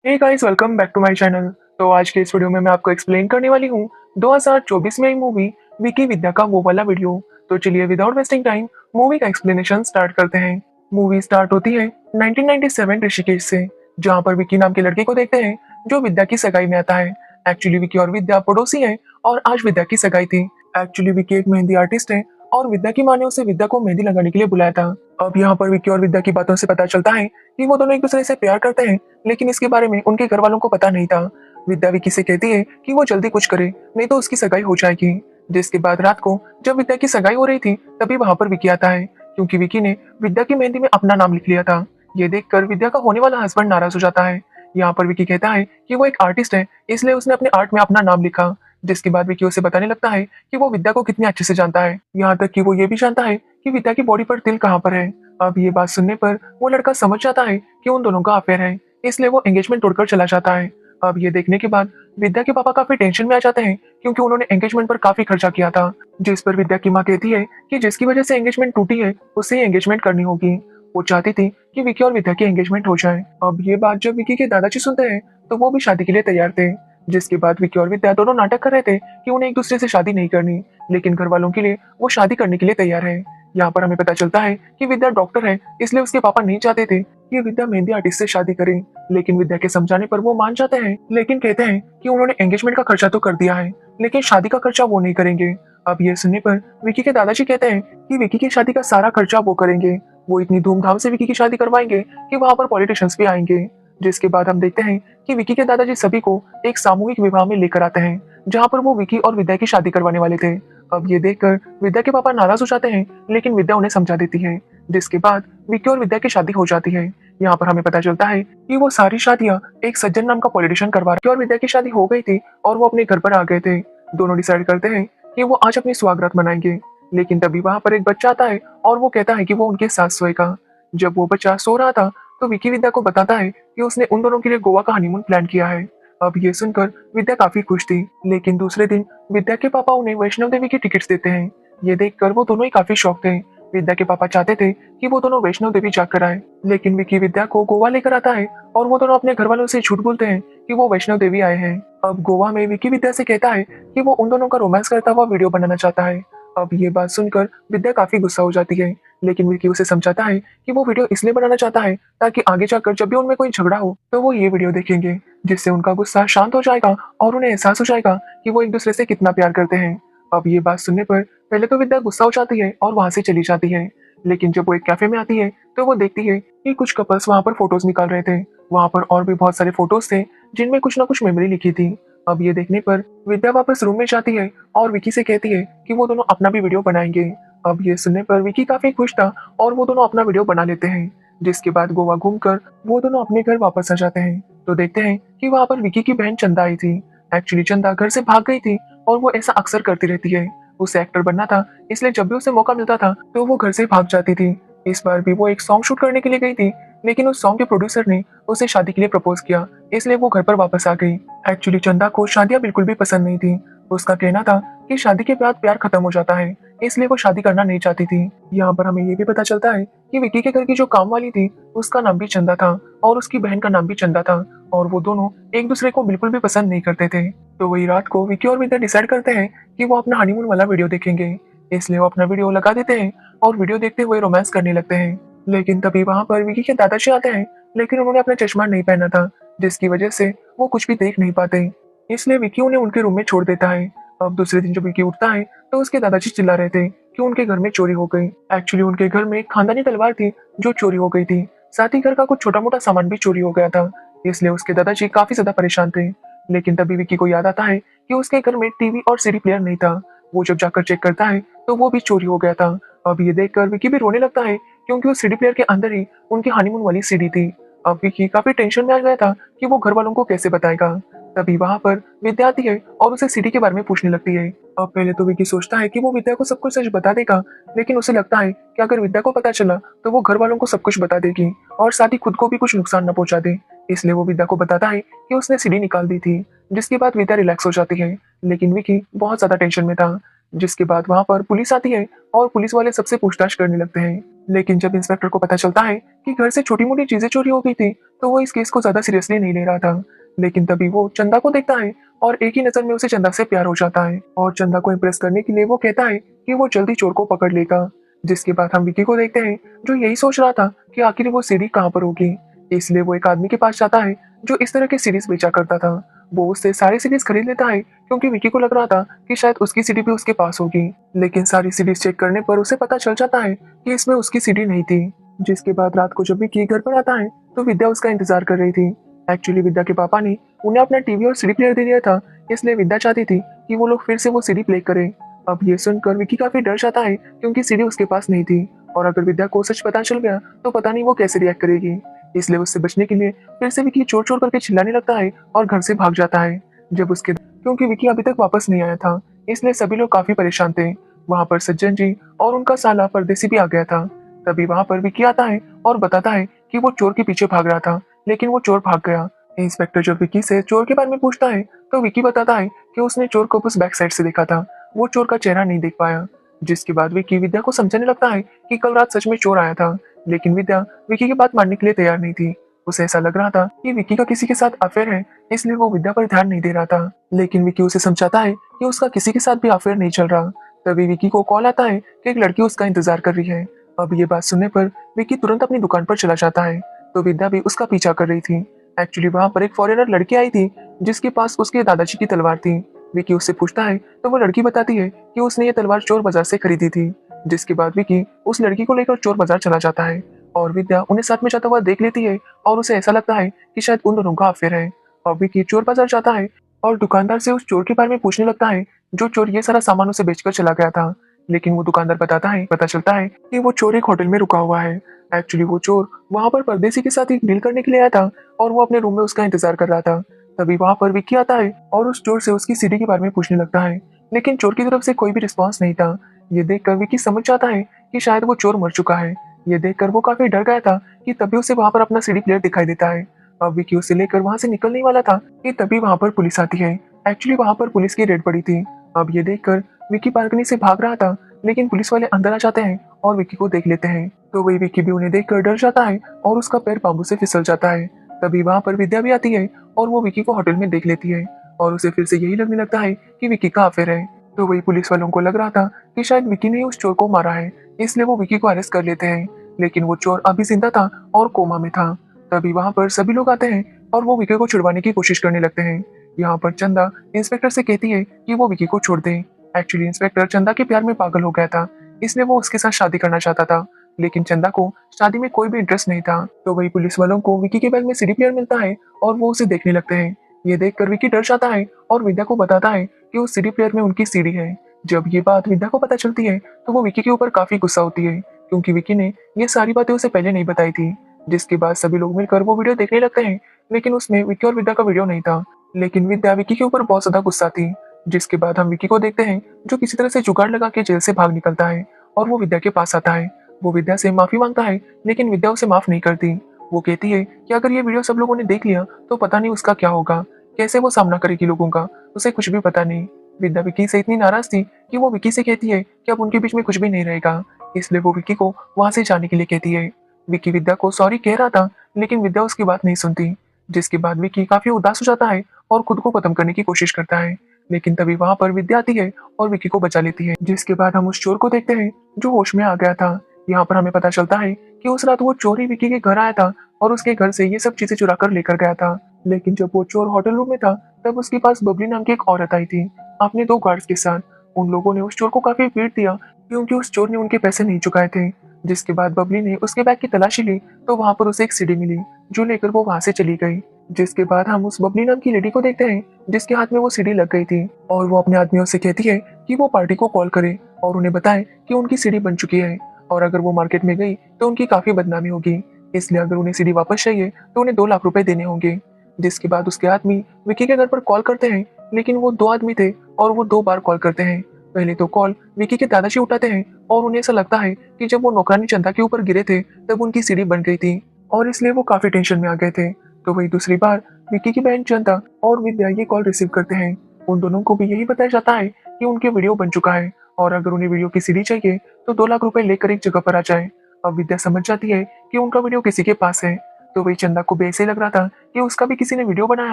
Hey guys, welcome back to my channel. तो आज के इस वीडियो में मैं आपको एक्सप्लेन करने वाली हूँ 2024 में आई मूवी विकी विद्या का वो वाला वीडियो। तो चलिए विदाउट वेस्टिंग टाइम मूवी का एक्सप्लेनेशन स्टार्ट करते हैं। मूवी स्टार्ट होती है 1997 ऋषिकेश से, जहाँ पर विकी नाम के लड़के को देखते हैं जो विद्या की सगाई में आता है। एक्चुअली विकी और विद्या पड़ोसी है और आज विद्या की सगाई थी। एक्चुअली विकी एक मेहंदी आर्टिस्ट है और विद्या की माँ ने उसे विद्या को मेहंदी लगाने के लिए बुलाया था। अब यहाँ पर विकी और विद्या की बातों से पता चलता है कि वो दोनों एक दूसरे से प्यार करते हैं, लेकिन इसके बारे में उनके घर वालों को पता नहीं था। विद्या विकी से कहती है कि वो जल्दी कुछ करे, नहीं तो उसकी सगाई हो जाएगी। जिसके बाद रात को जब विद्या की सगाई हो रही थी तभी वहां पर विकी आता है, क्योंकि विकी ने विद्या की मेहंदी में अपना नाम लिख लिया था। ये देखकर विद्या का होने वाला हस्बैंड नाराज हो जाता है। यहाँ पर विकी कहता है कि वो एक आर्टिस्ट है, इसलिए उसने अपने आर्ट में अपना नाम लिखा। जिसके बाद विकी उसे बताने लगता है कि वो विद्या को कितने अच्छे से जानता है, यहाँ तक कि वो ये भी जानता है कि विद्या की बॉडी पर तिल कहाँ पर है। अब ये बात सुनने पर वो लड़का समझ जाता है कि उन दोनों का अफेयर है, इसलिए वो एंगेजमेंट तोड़कर चला जाता है। अब ये देखने के बाद विद्या के पापा काफी टेंशन में आ जाते हैं, क्योंकि उन्होंने एंगेजमेंट पर काफी खर्चा किया था। जिस पर विद्या की माँ कहती है कि जिसकी वजह से एंगेजमेंट टूटी है उससे ही एंगेजमेंट करनी होगी। वो चाहती थी कि विकी और विद्या की एंगेजमेंट हो जाए। अब ये बात जब विकी के दादाजी सुनते हैं तो वो भी शादी के लिए तैयार थे। जिसके बाद विकी और विद्या दोनों नाटक कर रहे थे कि उन्हें एक दूसरे से शादी नहीं करनी, लेकिन घर वालों के लिए वो शादी करने के लिए तैयार है। यहाँ पर हमें पता चलता है कि विद्या डॉक्टर है, इसलिए उसके पापा नहीं चाहते थे कि विद्या मेहंदी आर्टिस्ट से शादी करे। लेकिन विद्या के समझाने पर वो मान जाते हैं, लेकिन कहते हैं कि उन्होंने एंगेजमेंट का खर्चा तो कर दिया है, लेकिन शादी का खर्चा वो नहीं करेंगे। अब ये सुनने पर विकी के दादाजी कहते हैं कि विकी की शादी का सारा खर्चा वो करेंगे। वो इतनी धूमधाम से विकी की शादी करवाएंगे कि वहां पर पॉलिटिशियंस भी आएंगे। जिसके बाद हम देखते हैं कि विकी के दादाजी सभी को एक सामूहिक विवाह में लेकर आते हैं, जहाँ पर वो विकी और विद्या की शादी करवाने वाले थे। अब ये देखकर विद्या के पापा नाराज हो जाते हैं, लेकिन विद्या उन्हें समझा देती है। जिसके बाद विक्की और विद्या की शादी हो जाती है। यहाँ पर हमें पता चलता है कि वो सारी शादियां एक सज्जन नाम का पॉलिटिशियन करवा रहे, और विद्या की शादी हो गई थी और वो अपने घर पर आ गए थे। दोनों डिसाइड करते हैं कि वो आज अपनी सुहागरात मनाएंगे, लेकिन तभी वहां पर एक बच्चा आता है और वो कहता है कि वो उनके साथ सोएगा। जब वो बच्चा सो रहा था तो विक्की विद्या को बताता है कि उसने उन दोनों के लिए गोवा का हनीमून प्लान किया है। अब ये सुनकर विद्या काफी खुश थी, लेकिन दूसरे दिन विद्या के पापा उन्हें वैष्णव देवी की टिकट्स देते हैं। ये देखकर वो दोनों ही काफी शौक थे। विद्या के पापा चाहते थे कि वो दोनों वैष्णव देवी जाकर आए, लेकिन विकी विद्या को गोवा लेकर आता है और वो दोनों अपने घर वालों से झूठ बोलते हैं कि वो वैष्णव देवी आए हैं। अब गोवा में विकी विद्या से कहता है कि वो उन दोनों का रोमांस करता हुआ वीडियो बनाना चाहता है। अब ये बात सुनकर विद्या काफी गुस्सा हो जाती है, लेकिन विकी उसे समझाता है कि वो वीडियो इसलिए बनाना चाहता है ताकि आगे जाकर जब भी उनमें कोई झगड़ा हो तो वो ये वीडियो देखेंगे, जिससे उनका गुस्सा शांत हो जाएगा और उन्हें एहसास हो जाएगा कि वो एक दूसरे से कितना प्यार करते हैं। अब ये बात सुनने पर पहले तो विद्या गुस्सा हो जाती है और वहां से चली जाती है, लेकिन जब वो एक कैफे में आती है तो वो देखती है कि कुछ कपल्स वहां पर फोटोज निकाल रहे थे। वहां पर और भी बहुत सारे फोटोज थे जिनमें कुछ ना कुछ मेमोरी लिखी थी। अब ये देखने पर विद्या वापस रूम में जाती है और विकी से कहती है कि वो दोनों अपना भी वीडियो बनाएंगे। अब ये सुनने पर विकी काफी खुश था और वो दोनों अपना वीडियो बना लेते हैं। जिसके बाद गोवा घूमकर वो दोनों अपने घर वापस आ जाते हैं तो देखते हैं कि वहां पर विकी की बहन चंदा आई थी। एक्चुअली चंदा घर से भाग गई थी और वो ऐसा अक्सर करती रहती है। उसे एक्टर बनना था, इसलिए जब भी उसे मौका मिलता था तो वो घर से भाग जाती थी। इस बार भी वो एक सॉन्ग शूट करने के लिए गई थी, लेकिन उस सॉन्ग के प्रोड्यूसर ने उसे शादी के लिए प्रपोज किया, इसलिए वो घर पर वापस आ गई। एक्चुअली चंदा को शादियां बिल्कुल भी पसंद नहीं थी। उसका कहना था कि शादी के बाद प्यार खत्म हो जाता है, इसलिए वो शादी करना नहीं चाहती थी। यहाँ पर हमें ये भी पता चलता है कि विकी के घर की जो काम वाली थी उसका नाम भी चंदा था और उसकी बहन का नाम भी चंदा था, और वो दोनों एक दूसरे को बिल्कुल भी पसंद नहीं करते थे। तो वही रात को विकी और विद्या डिसाइड करते हैं कि वो अपना हनीमून वाला वीडियो देखेंगे, इसलिए वो अपना वीडियो लगा देते हैं और वीडियो देखते हुए रोमांस करने लगते हैं। लेकिन तभी वहां पर विकी के दादाजी आते हैं, लेकिन उन्होंने अपना चश्मा नहीं पहना था, जिसकी वजह से वो कुछ भी देख नहीं पाते, इसलिए विकी उन्हें उनके रूम में छोड़ देता है। अब दूसरे दिन जब विकी उठता है तो उसके दादाजी चिल्ला रहे थे कि उनके घर में चोरी हो गई। एक्चुअली उनके घर में एक खानदानी तलवार थी जो चोरी हो गई थी, साथ ही घर का कुछ छोटा मोटा सामान भी चोरी हो गया था, इसलिए उसके दादाजी काफी ज्यादा परेशान थे। लेकिन तभी विकी को याद आता है कि उसके घर में टीवी और सीडी प्लेयर नहीं था। वो जब जाकर चेक करता है तो वो भी चोरी हो गया था। अब ये देखकर विकी भी रोने लगता है, क्योंकि उस सीडी प्लेयर के अंदर ही उनकी हनीमून वाली सीडी थी। अब विकी काफी टेंशन में आ गया था कि वो घर वालों को कैसे बताएगा। तभी वहां पर विद्या आती है और उसे सीडी के बारे में पूछने लगती है। अब पहले तो विकी सोचता है कि वो विद्या को सब कुछ सच बता देगा, लेकिन उसे लगता है कि अगर विद्या को पता चला तो वो घर वालों को सब कुछ बता देगी और साथ ही खुद को भी कुछ नुकसान न पहुंचा दे। इसलिए वो विद्या को बताता है कि उसने सीडी निकाल दी थी, जिसके बाद विद्या रिलैक्स हो जाती है। लेकिन विकी बहुत ज्यादा टेंशन में था। जिसके बाद वहां पर पुलिस आती है और पुलिस वाले सबसे पूछताछ करने लगते हैं। लेकिन जब इंस्पेक्टर को पता चलता है कि घर से छोटी मोटी चीजें चोरी हो गई थी तो वो इस केस को ज्यादा सीरियसली नहीं ले रहा था। लेकिन तभी वो चंदा को देखता है और एक ही नजर में उसे चंदा से प्यार हो जाता है और चंदा को इम्प्रेस करने के लिए वो कहता है कि वो जल्दी चोर को पकड़ लेगा। जिसके बाद हम विकी को देखते हैं जो यही सोच रहा था कि आखिर वो सीढ़ी कहाँ पर होगी। इसलिए वो एक आदमी के पास जाता है जो इस तरह की सीरीज बेचा करता था। वो उससे सारी सीरीज खरीद लेता है क्योंकि विकी को लग रहा था कि शायद उसकी सीडी भी उसके पास होगी। लेकिन सारी सीरीज चेक करने पर उसे पता चल जाता है कि इसमें उसकी सीडी नहीं थी। जिसके बाद रात को जब विकी घर पर आता है तो विद्या उसका इंतजार कर रही थी। एक्चुअली विद्या के पापा ने उन्हें अपना टीवी और सीडी प्लेयर दे दिया था, इसलिए विद्या चाहती थी कि वो लोग फिर से वो सीडी प्ले करें। अब ये सुनकर विकी काफी डर जाता है क्योंकि सीडी उसके पास नहीं थी और अगर विद्या को सच पता चल गया तो पता नहीं वो कैसे रिएक्ट करेगी। इसलिए उससे बचने के लिए फिर से विकी चोर चोर करके चिल्लाने लगता है और घर से भाग जाता है। जब उसके क्योंकि विकी अभी तक वापस नहीं आया था इसलिए सभी लोग काफी परेशान थे। वहां पर सज्जन जी और उनका साला परदेसी भी आ गया था। तभी वहां पर विकी आता है और बताता है कि वो चोर के पीछे भाग रहा था लेकिन वो चोर भाग गया। इंस्पेक्टर जब विकी से चोर के बारे में पूछता है तो विकी बताता है कि उसने चोर को बस बैक साइड से देखा था, वो चोर का चेहरा नहीं देख पाया। जिसके बाद विकी विद्या को समझाने लगता है कि कल रात सच में चोर आया था। लेकिन विद्या विकी की बात मानने के लिए तैयार नहीं थी। उसे ऐसा लग रहा था कि विकी का किसी के साथ अफेयर है, इसलिए वो विद्या पर ध्यान नहीं दे रहा था। लेकिन विकी उसे समझाता है कि उसका किसी के साथ भी अफेयर नहीं चल रहा। तभी विकी को कॉल आता है कि एक लड़की उसका इंतजार कर रही है। अब ये बात सुनने पर विकी तुरंत अपनी दुकान पर चला जाता है तो विद्या भी उसका पीछा कर रही थी। एक्चुअली वहां पर एक फॉरेनर लड़की आई थी जिसके पास उसके दादाजी की तलवार थी। विकी उससे पूछता है तो वो लड़की बताती है कि उसने ये तलवार चोर बाजार से खरीदी थी। जिसके बाद विकी उस लड़की को लेकर चोर बाजार चला जाता है और विद्या उन्हें साथ में जाता हुआ देख लेती है और उसे ऐसा लगता है कि शायद उन दोनों का अफेयर है। और विकी चोर बाजार जाता है और दुकानदार से उस चोर के बारे में पूछने लगता है जो चोर ये सारा सामान उसे बेचकर चला गया था। लेकिन वो दुकानदार पता चलता है कि वो चोर एक होटल में रुका हुआ है। एक्चुअली वो चोर वहां पर परदेसी के साथ एक डील करने के लिए आया था और वो अपने रूम में उसका इंतजार कर रहा था। तभी वहां पर विक्की आता है और उस चोर से उसकी सीडी के बारे में पूछने लगता है। लेकिन चोर की तरफ से कोई भी रिस्पॉन्स नहीं था। ये देखकर विक्की समझ जाता है कि शायद वो चोर मर चुका है। ये देखकर वो काफी डर गया था कि तभी उसे वहां पर अपना सीडी प्लेयर दिखाई देता है। अब विक्की उसे लेकर वहां से निकलने वाला था कि तभी वहां पर पुलिस आती है। एक्चुअली वहां पर पुलिस की रेड पड़ी थी। अब ये देखकर विक्की बालकनी से भाग रहा था लेकिन पुलिस वाले अंदर आ जाते हैं और विक्की को देख लेते हैं। तो वही विक्की भी उन्हें देखकर डर जाता है और उसका पैर बांबू से फिसल जाता है। तभी वहां पर विद्या भी आती है और वो विक्की को होटल में देख लेती है और उसे फिर से यही लगने लगता है कि विक्की का अफेयर है। तो वही पुलिस वालों को लग रहा था कि शायद विक्की ने उस चोर को मारा है, इसलिए वो विक्की को अरेस्ट कर लेते हैं। लेकिन वो चोर अभी जिंदा था और कोमा में था। तभी वहां पर सभी लोग आते हैं और वो विक्की को छुड़वाने की कोशिश करने लगते हैं। यहाँ पर चंदा इंस्पेक्टर से कहती है कि वो विक्की को छोड़ दे। एक्चुअली इंस्पेक्टर चंदा के प्यार में पागल हो गया था, इसलिए वो उसके साथ शादी करना चाहता था। लेकिन चंदा को शादी में कोई भी इंटरेस्ट नहीं था। तो वही पुलिस वालों को विक्की के बैग में सीडी प्लेयर मिलता है और वो उसे देखने लगते हैं। ये देखकर विक्की डर जाता है और विद्या को बताता है कि उस सीडी प्लेयर में उनकी सीडी है। जब ये बात विद्या को पता चलती है तो वो विक्की के ऊपर काफी गुस्सा होती है क्योंकि विक्की ने ये सारी बातें उसे पहले नहीं बताई थी। जिसके बाद सभी लोग मिलकर वो वीडियो देखने लगते हैं लेकिन उसमें विक्की और विद्या का वीडियो नहीं था। लेकिन विद्या विक्की के ऊपर बहुत ज्यादा गुस्सा थी। जिसके बाद हम विक्की को देखते हैं जो किसी तरह से जुगाड़ लगा के जेल से भाग निकलता है और वो विद्या के पास आता है। वो विद्या से माफी मांगता है लेकिन विद्या उसे माफ नहीं करती। वो कहती है कि अगर ये वीडियो सब लोगों ने देख लिया तो पता नहीं उसका क्या होगा, कैसे वो सामना करेगी लोगों का, उसे कुछ भी पता नहीं। विद्या विक्की से इतनी नाराज थी कि वो विक्की से कहती है कि अब उनके बीच में कुछ भी नहीं रहेगा, इसलिए वो विक्की को वहां से जाने के लिए कहती है। विक्की विद्या को सॉरी कह रहा था लेकिन विद्या उसकी बात नहीं सुनती। जिसके बाद विक्की काफी उदास हो जाता है और खुद को खत्म करने की कोशिश करता है। लेकिन तभी वहां पर विद्या आती है और विक्की को बचा लेती है। जिसके बाद हम उस चोर को देखते हैं जो होश में आ गया था। यहाँ पर हमें पता चलता है कि उस रात वो चोर ही विक्की के घर आया था और उसके घर से ये सब चीजें चुरा कर लेकर गया था। लेकिन जब वो चोर होटल रूम में था तब उसके पास बबली नाम की एक औरत आई थी अपने दो गार्ड्स के साथ। उन लोगों ने उस चोर को काफी पीट दिया क्योंकि उस चोर ने उनके पैसे नहीं चुकाए थे। जिसके बाद बबली ने उसके बैग की तलाशी ली तो वहां पर उसे एक सीडी मिली जो लेकर वो वहां से चली गई। जिसके बाद हम उस बबली नाम की लेडी को देखते हैं जिसके हाथ में वो सीडी लग गई थी और वो अपने आदमियों से कहती है कि वो पार्टी को कॉल करे और उन्हें बताए कि उनकी सीडी बन चुकी है और अगर वो मार्केट में गई तो उनकी काफी बदनामी होगी, इसलिए अगर उन्हें सीडी वापस चाहिए तो उन्हें 2 लाख रुपए देने होंगे। जिसके बाद उसके आदमी विक्की के घर पर कॉल करते हैं लेकिन वो 2 आदमी थे और वो 2 बार कॉल करते हैं। पहले तो कॉल विक्की के दादाजी उठाते हैं और उन्हें ऐसा लगता है कि जब वो नौकरानी चंदा के ऊपर गिरे थे तब उनकी सीडी बन गई थी और इसलिए वो काफी टेंशन में आ गए थे। तो वही दूसरी बार विक्की की बहन चंदा और विद्या ये कॉल रिसीव करते हैं। उन दोनों को भी यही बताया जाता है कि उनके वीडियो बन चुका है और अगर उन्हें वीडियो की सीडी चाहिए तो 2 लाख रुपए लेकर एक जगह पर आ जाए। अब विद्या समझ जाती है कि उनका वीडियो किसी के पास है। तो वही चंदा को भी ऐसे ही लग रहा था कि उसका भी किसी ने वीडियो बनाया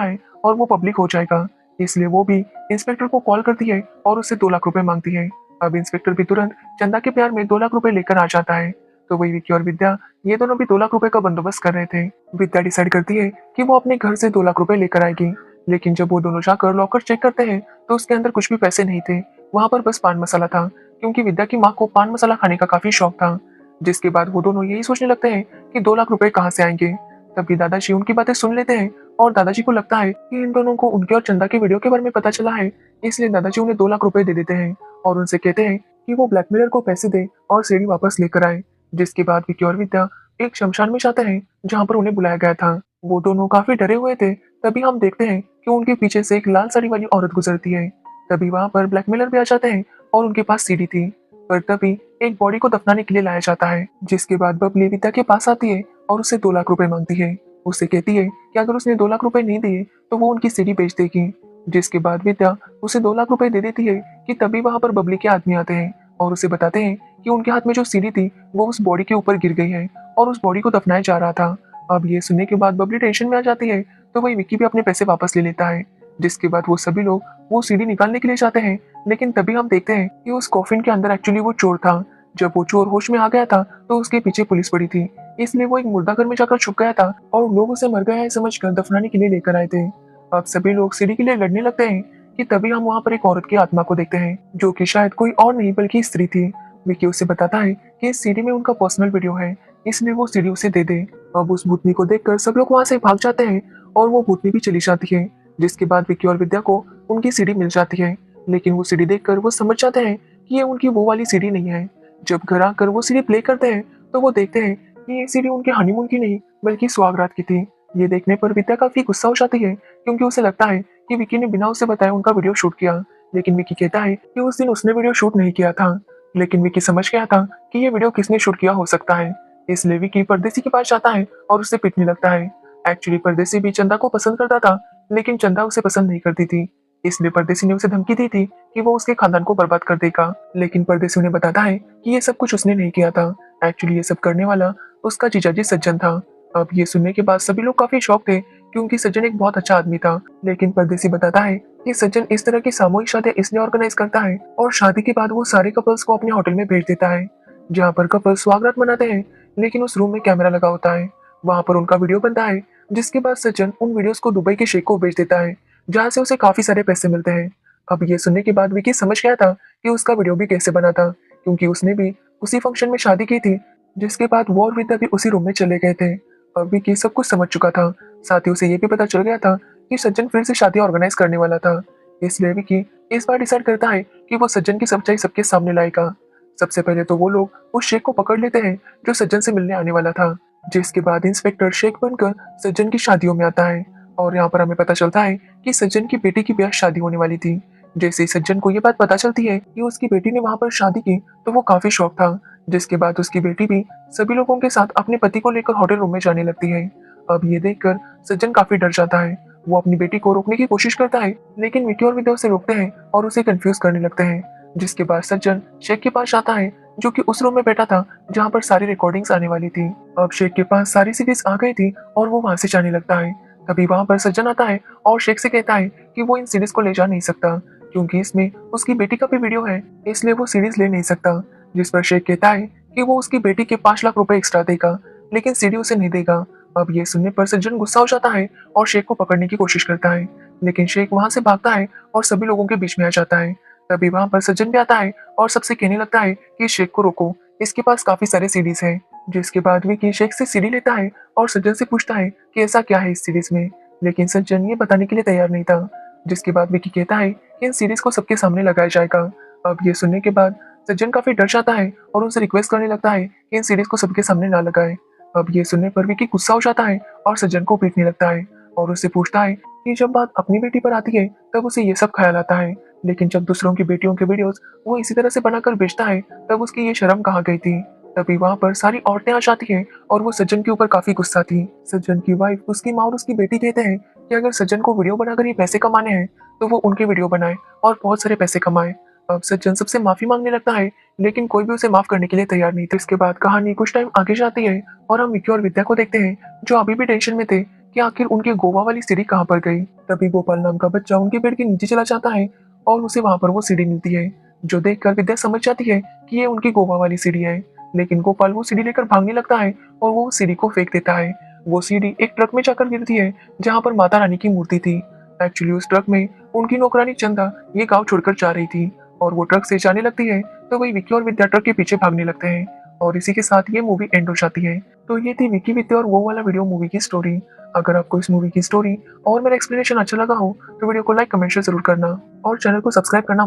है और वो पब्लिक हो जाएगा। इसलिए वो भी इंस्पेक्टर को कॉल करती है और उससे 2 लाख रुपए मांगती है। अब इंस्पेक्टर भी तुरंत चंदा के प्यार में 2 लाख रुपए लेकर आ जाता है। तो वही विक्की और विद्या ये दोनों भी 2 लाख रुपए का बंदोबस्त कर रहे थे। विद्या डिसाइड करती है कि वो अपने घर से 2 लाख रुपए लेकर आएगी, लेकिन जब वो दोनों जाकर लॉकर चेक करते हैं तो उसके अंदर कुछ भी पैसे नहीं थे। वहां पर बस पान मसाला था, क्योंकि विद्या की माँ को पान मसाला खाने का काफी शौक था। जिसके बाद वो दोनों यही सोचने लगते हैं कि 2 लाख रुपए कहाँ से आएंगे। तभी दादाजी उनकी बातें सुन लेते हैं और दादाजी को लगता है कि इन दोनों को उनके और चंदा के वीडियो के बारे में पता चला है। इसलिए दादाजी उन्हें 2 लाख रुपए दे देते हैं और उनसे कहते हैं कि वो ब्लैकमेलर को पैसे दे और सीढ़ी वापस लेकर आए। जिसके बाद विक्की और विद्या एक शमशान में जाते हैं जहाँ पर उन्हें बुलाया गया था। वो दोनों काफी डरे हुए थे। तभी हम देखते हैं कि उनके पीछे से एक लाल साड़ी वाली औरत गुजरती है। तभी वहां पर ब्लैकमेलर भी आ जाते हैं और उनके पास सीढ़ी थी। पर तभी एक बॉडी को दफनाने के लिए लाया जाता है। जिसके बाद बबली विद्या के पास आती है और उससे 2 लाख रुपए मांगती है। उससे कहती है कि अगर उसने 2 लाख रुपए नहीं दिए तो वो उनकी सीढ़ी बेच देगी। जिसके बाद विद्या उसे 2 लाख रुपए दे देती है कि तभी वहां पर बबली के आदमी आते हैं और उसे बताते हैं कि उनके हाथ में जो सीढ़ी थी वो उस बॉडी के ऊपर गिर गई है और उस बॉडी को दफनाया जा रहा था। अब ये सुनने के बाद बबली टेंशन में आ जाती है, तो वही विक्की भी अपने पैसे वापस ले लेता है। जिसके बाद वो सभी लोग वो सीढ़ी निकालने के लिए जाते हैं, लेकिन तभी हम देखते हैं कि उस कॉफिन के अंदर एक्चुअली वो चोर था। जब वो चोर होश में आ गया था तो उसके पीछे पुलिस पड़ी थी। इसलिए वो एक मुर्दा घर में जाकर छुप गया था और लोग उसे मर गया है समझकर दफनाने के लिए लेकर आए थे। अब सभी लोग सीढ़ी के लिए लड़ने लगते हैं कि तभी हम वहाँ पर एक औरत की आत्मा को देखते हैं, जो कि शायद कोई और नहीं बल्कि स्त्री थी। विक्की उसे बताता है कि इस सीढ़ी में उनका पर्सनल वीडियो है, इसलिए वो सीढ़ी उसे दे दे। अब उस भूतनी को देखकर सब लोग वहाँ से भाग जाते हैं और वो भूतनी भी चली जाती है। जिसके बाद विक्की और विद्या को उनकी सीढ़ी मिल जाती है, लेकिन वो सीढ़ी देखकर वो समझ जाते हैं कि ये उनकी वो वाली सीढ़ी नहीं है। जब घर आकर वो सीढ़ी प्ले करते हैं तो वो देखते हैं कि ये सीढ़ी उनके हनीमून की नहीं बल्कि सुहागरात की थी। ये देखने पर विद्या काफी गुस्सा हो जाती है, क्योंकि उसे लगता है कि विक्की ने बिना उसे बताए उनका वीडियो शूट किया। लेकिन विक्की कहता है कि उस दिन उसने वीडियो शूट नहीं किया था। लेकिन विक्की समझ गया था कि ये वीडियो किसने शूट किया हो सकता है। इसलिए विक्की परदेसी के पास जाता है और उससे पिटने लगता है। एक्चुअली परदेसी भी चंदा को पसंद करता था, लेकिन चंदा उसे पसंद नहीं करती थी। इसलिए परदेसी ने उसे धमकी दी थी कि वो उसके खानदान को बर्बाद कर देगा। लेकिन परदेसी उन्हें बताता है कि ये सब कुछ उसने नहीं किया था। एक्चुअली ये सब करने वाला उसका जीजाजी सज्जन था। अब ये सुनने के बाद सभी लोग काफी शॉक थे, क्योंकि सज्जन एक बहुत अच्छा आदमी था। लेकिन परदेसी बताता है कि सज्जन इस तरह की सामूहिक शादी इसलिए ऑर्गेनाइज करता है और शादी के बाद वो सारे कपल्स को अपने होटल में भेज देता है, जहाँ पर कपल्स स्वागत मनाते हैं। लेकिन उस रूम में कैमरा लगा होता है, वहाँ पर उनका वीडियो बनता है। जिसके बाद सज्जन उन वीडियोस को दुबई के शेख को भेज देता है, जहाँ से उसे काफी सारे पैसे मिलते हैं। अब ये सुनने के बाद विकी समझ गया था कि उसका वीडियो भी कैसे बना था, क्योंकि उसने भी उसी फंक्शन में शादी की थी। जिसके बाद वो और विद्या भी उसी रूम में चले गए थे। अब विकी सब कुछ समझ चुका था। साथ ही उसे ये भी पता चल गया था कि सज्जन फिर से शादी ऑर्गेनाइज करने वाला था। इसलिए विकी इस बार डिसाइड करता है कि वो सज्जन की सच्चाई सबके सामने लाएगा। सबसे पहले तो वो लोग उस शेख को पकड़ लेते हैं जो सज्जन से मिलने आने वाला था। जिसके बाद इंस्पेक्टर शेख बनकर सज्जन की शादियों में आता है और यहाँ पर हमें पता चलता है कि सज्जन की बेटी की ब्याह शादी होने वाली थी। जैसे ही सज्जन को ये बात पता चलती है कि उसकी बेटी ने वहां पर शादी की, तो वो काफी शौक था। जिसके बाद उसकी बेटी भी सभी लोगों के साथ अपने पति को लेकर होटल रूम में जाने लगती है। अब ये देखकर सज्जन काफी डर जाता है। वो अपनी बेटी को रोकने की कोशिश करता है, लेकिन विकी और विद्या उसे रोकते हैं और उसे कंफ्यूज करने लगते हैं। जिसके बाद सज्जन शेख के पास जाता है, जो कि उस रूम में बैठा था जहाँ पर सारी रिकॉर्डिंग्स आने वाली थी। अब शेख के पास सारी सीरीज आ गई थी और वो वहां से जाने लगता है। तभी वहां पर सज्जन आता है और शेख से कहता है कि वो इन सीरीज को ले जा नहीं सकता, क्योंकि इसमें उसकी बेटी का भी वीडियो है, इसलिए वो सीरीज ले नहीं सकता। जिस पर शेख कहता है कि वो उसकी बेटी के 5 लाख रुपए एक्स्ट्रा देगा, लेकिन सीडी उसे नहीं देगा। अब ये सुनने पर सज्जन गुस्सा हो जाता है और शेख को पकड़ने की कोशिश करता है, लेकिन शेख वहां से भागता है और सभी लोगों के बीच में आ जाता है। तभी वहां पर सज्जन भी आता है और सबसे कहने लगता है कि शेख को रोको, इसके पास काफी सारे सीडीज हैं। जिसके बाद विकी शेख से सीडी लेता है और सज्जन से पूछता है कि ऐसा क्या है इस सीरीज में, लेकिन सज्जन ये बताने के लिए तैयार नहीं था। जिसके बाद विकी कहता है कि इन सीरीज को सबके सामने लगाया जाएगा। अब ये सुनने के बाद सज्जन काफी डर जाता है और उनसे रिक्वेस्ट करने लगता है कि इन सीरीज को सबके सामने ना लगाए। अब ये सुनने पर विकी गुस्सा हो जाता है और सज्जन को पीटने लगता है और उससे पूछता है कि जब बात अपनी बेटी पर आती है तब उसे ये सब ख्याल आता है, लेकिन जब दूसरों की बेटियों के वीडियोस वो इसी तरह से बनाकर बेचता है तब उसकी ये शर्म कहाँ गई थी। तभी वहां पर सारी औरतें आ जाती हैं और वो सज्जन के ऊपर काफी गुस्सा थी। सज्जन की वाइफ, उसकी माँ और उसकी बेटी कहते हैं कि अगर सज्जन को वीडियो बनाकर ये पैसे कमाने हैं तो वो उनके वीडियो बनाए और बहुत सारे पैसे कमाए। अब सज्जन सबसे माफी मांगने लगता है, लेकिन कोई भी उसे माफ करने के लिए तैयार नहीं था। इसके बाद कहानी कुछ टाइम आगे जाती है और हम विक्की और विद्या को देखते हैं, जो अभी भी टेंशन में थे कि आखिर उनकी गोवा वाली सीढ़ी कहाँ पर गई। तभी गोपाल नाम का बच्चा उनके बेड के नीचे चला जाता है और उसे वहां पर वो सीढ़ी मिलती है, जो देखकर विद्या समझ जाती है कि ये उनकी गोवा वाली सीढ़ी है। लेकिन गोपाल वो सीढ़ी लेकर भागने लगता है और वो सीढ़ी को फेंक देता है। वो सीढ़ी एक ट्रक में जाकर गिरती है, जहाँ पर माता रानी की मूर्ति थी। एक्चुअली उस ट्रक में उनकी नौकरानी चंदा ये गांव छोड़कर जा रही थी और वो ट्रक से जाने लगती है, तो वही विक्की और विद्या ट्रक के पीछे भागने लगते हैं और इसी के साथ ये मूवी एंड हो जाती है। तो ये थी विक्की विद्या और वो वाला वीडियो मूवी की स्टोरी। अगर आपको इस मूवी की स्टोरी और मेरा एक्सप्लेनेशन अच्छा लगा हो तो वीडियो को लाइक कमेंट शेयर जरूर करना और चैनल को सब्सक्राइब करना